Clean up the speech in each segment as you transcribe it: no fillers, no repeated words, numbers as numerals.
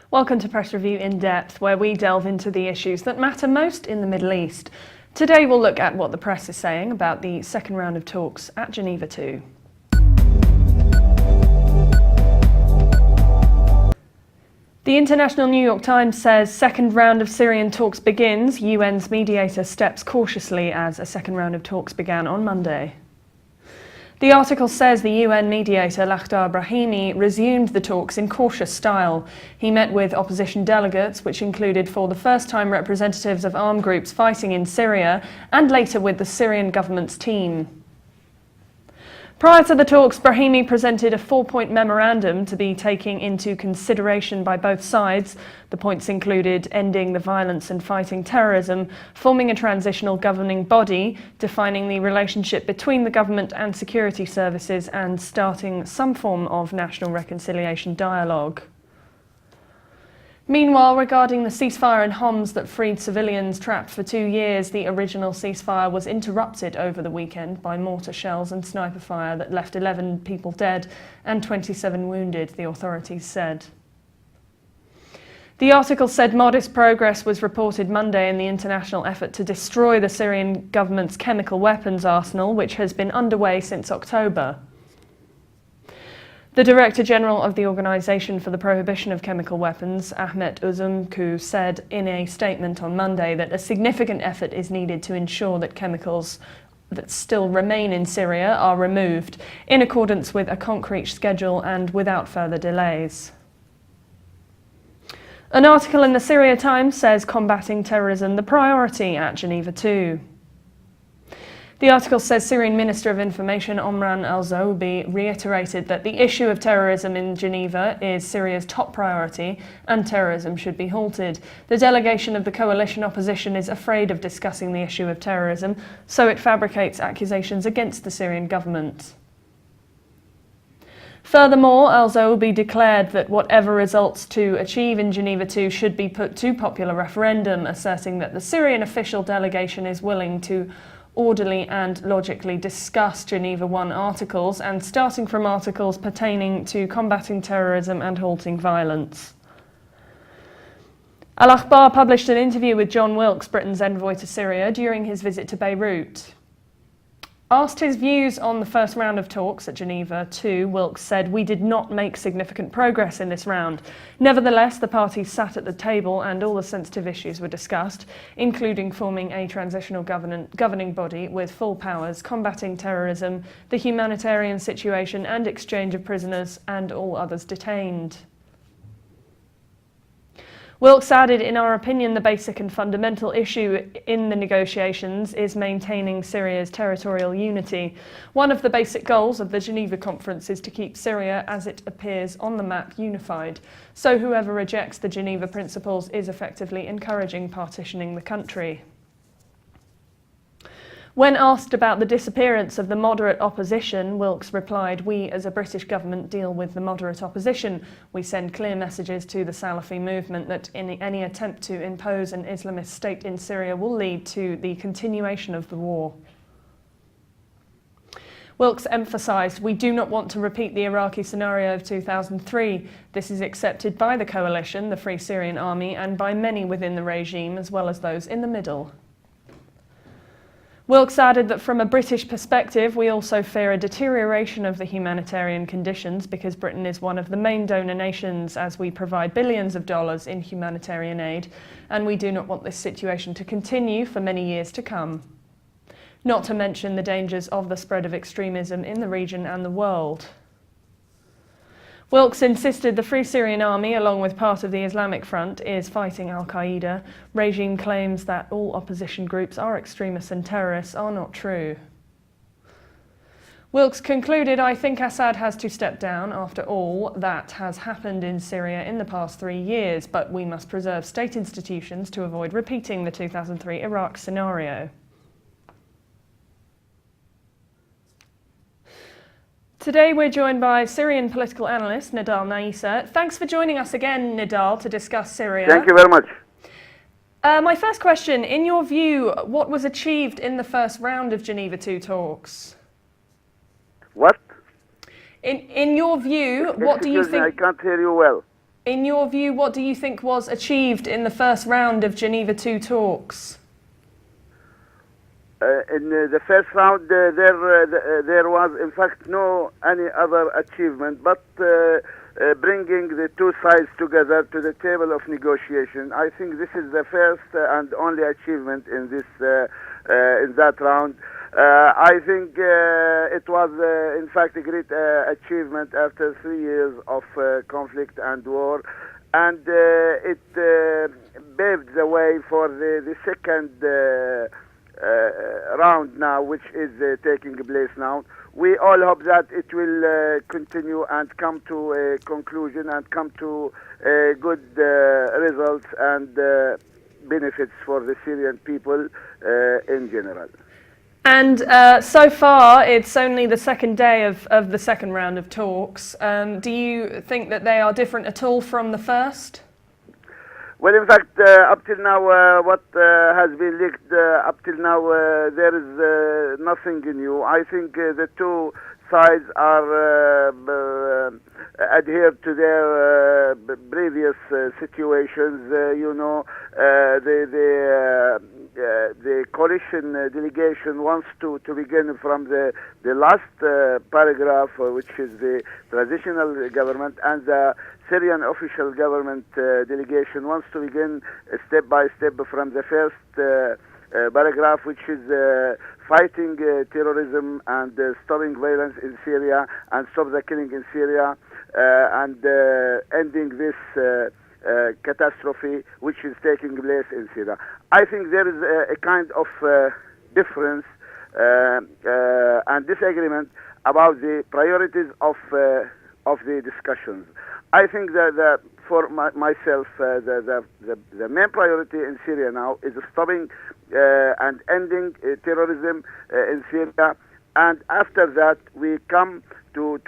Welcome to Press Review In Depth, where we delve into the issues that matter most in the Middle East. Today we'll look at what the press is saying about the second round of talks at Geneva 2. The International New York Times says second round of Syrian talks begins. UN's mediator steps cautiously as a second round of talks began on Monday. The article says the UN mediator Lakhdar Brahimi resumed the talks in cautious style. He met with opposition delegates, which included for the first time representatives of armed groups fighting in Syria, and later with the Syrian government's team. Prior to the talks, Brahimi presented a four-point memorandum to be taken into consideration by both sides. The points included ending the violence and fighting terrorism, forming a transitional governing body, defining the relationship between the government and security services, and starting some form of national reconciliation dialogue. Meanwhile, regarding the ceasefire in Homs that freed civilians trapped for 2 years, the original ceasefire was interrupted over the weekend by mortar shells and sniper fire that left 11 people dead and 27 wounded, the authorities said. The article said modest progress was reported Monday in the international effort to destroy the Syrian government's chemical weapons arsenal, which has been underway since October. The Director General of the Organisation for the Prohibition of Chemical Weapons, Ahmet Uzumcu, said in a statement on Monday that a significant effort is needed to ensure that chemicals that still remain in Syria are removed in accordance with a concrete schedule and without further delays. An article in the Syria Times says combating terrorism the priority at Geneva 2. The article says Syrian Minister of Information Omran al-Zawbi reiterated that the issue of terrorism in Geneva is Syria's top priority and terrorism should be halted. The delegation of the coalition opposition is afraid of discussing the issue of terrorism, so it fabricates accusations against the Syrian government. Furthermore, al-Zawbi declared that whatever results to achieve in Geneva 2 should be put to popular referendum, asserting that the Syrian official delegation is willing to orderly and logically discuss Geneva 1 articles and starting from articles pertaining to combating terrorism and halting violence. Al-Akhbar published an interview with John Wilkes, Britain's envoy to Syria, during his visit to Beirut. Asked his views on the first round of talks at Geneva 2, Wilkes said, "We did not make significant progress in this round. Nevertheless, the parties sat at the table and all the sensitive issues were discussed, including forming a transitional governing body with full powers, combating terrorism, the humanitarian situation and exchange of prisoners, and all others detained." Wilkes added, "In our opinion, the basic and fundamental issue in the negotiations is maintaining Syria's territorial unity. One of the basic goals of the Geneva conference is to keep Syria, as it appears on the map, unified. So whoever rejects the Geneva principles is effectively encouraging partitioning the country." When asked about the disappearance of the moderate opposition, Wilkes replied, "We as a British government deal with the moderate opposition. We send clear messages to the Salafi movement that any attempt to impose an Islamist state in Syria will lead to the continuation of the war." Wilkes emphasised, "We do not want to repeat the Iraqi scenario of 2003. This is accepted by the coalition, the Free Syrian Army, and by many within the regime, as well as those in the middle." Wilkes added that from a British perspective, we also fear a deterioration of the humanitarian conditions because Britain is one of the main donor nations as we provide billions of dollars in humanitarian aid, and we do not want this situation to continue for many years to come. Not to mention the dangers of the spread of extremism in the region and the world. Wilkes insisted the Free Syrian Army, along with part of the Islamic Front, is fighting al-Qaeda. Regime claims that all opposition groups are extremists and terrorists are not true. Wilkes concluded, "I think Assad has to step down after all that has happened in Syria in the past 3 years, but we must preserve state institutions to avoid repeating the 2003 Iraq scenario." Today we're joined by Syrian political analyst Nedal Naisseh. Thanks for joining us again, Nedal, to discuss Syria. Thank you very much. My first question, in your view, what was achieved in the first round of Geneva 2 talks? What? In your view, what do you think? I can't hear you well. In your view, what do you think was achieved in the first round of Geneva II talks? In the first round, there was, in fact, no any other achievement, but bringing the two sides together to the table of negotiation. I think this is the first and only achievement in this in that round. I think it was, in fact, a great achievement after 3 years of conflict and war, and it paved the way for the second round now, which is taking place now. We all hope that it will continue and come to a conclusion and come to good results and benefits for the Syrian people in general. And so far, it's only the second day of the second round of talks. Do you think that they are different at all from the first? Well, in fact, up till now, what has been leaked up till now, there is nothing new. I think the two sides are adhered to their previous situations. The coalition delegation wants to begin from the last paragraph, which is the transitional government, and the Syrian official government delegation wants to begin step by step from the first paragraph, which is fighting terrorism and stopping violence in Syria and stop the killing in Syria and ending this catastrophe which is taking place in Syria. I think there is a kind of difference and disagreement about the priorities of the discussions. I think that for myself, the main priority in Syria now is stopping and ending terrorism in Syria, and after that we come to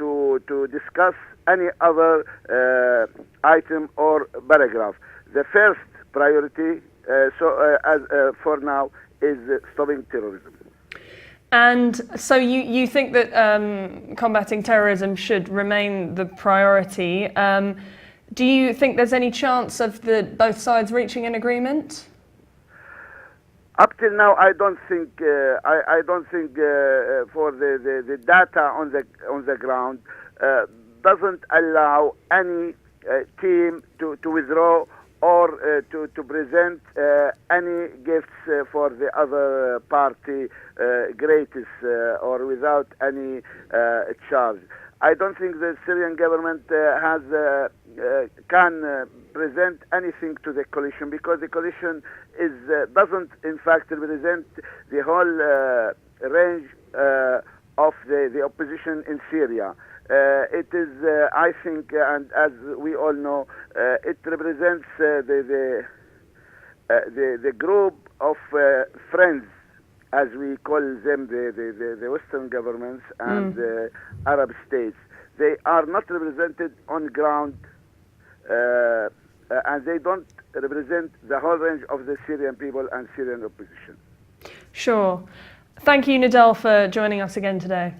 discuss any other item or paragraph. The first priority, for now, is stopping terrorism. And so you think that combating terrorism should remain the priority. Do you think there's any chance of both sides reaching an agreement? Up till now, I don't think. I don't think for the data on the ground doesn't allow any team to withdraw or to present any gifts for the other party gratis or without any charge. I don't think the Syrian government can present anything to the coalition, because the coalition doesn't in fact represent the whole range of the opposition in Syria. It is, I think, and as we all know, it represents the group of friends, as we call them, the Western governments and the Arab states. They are not represented on ground, and they don't represent the whole range of the Syrian people and Syrian opposition. Sure. Thank you, Nedal, for joining us again today.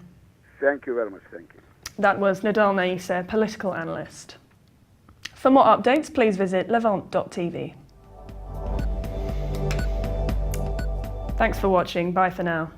Thank you very much. Thank you. That was Nedal Naisseh, political analyst. For more updates, please visit levant.tv. Thanks for watching. Bye for now.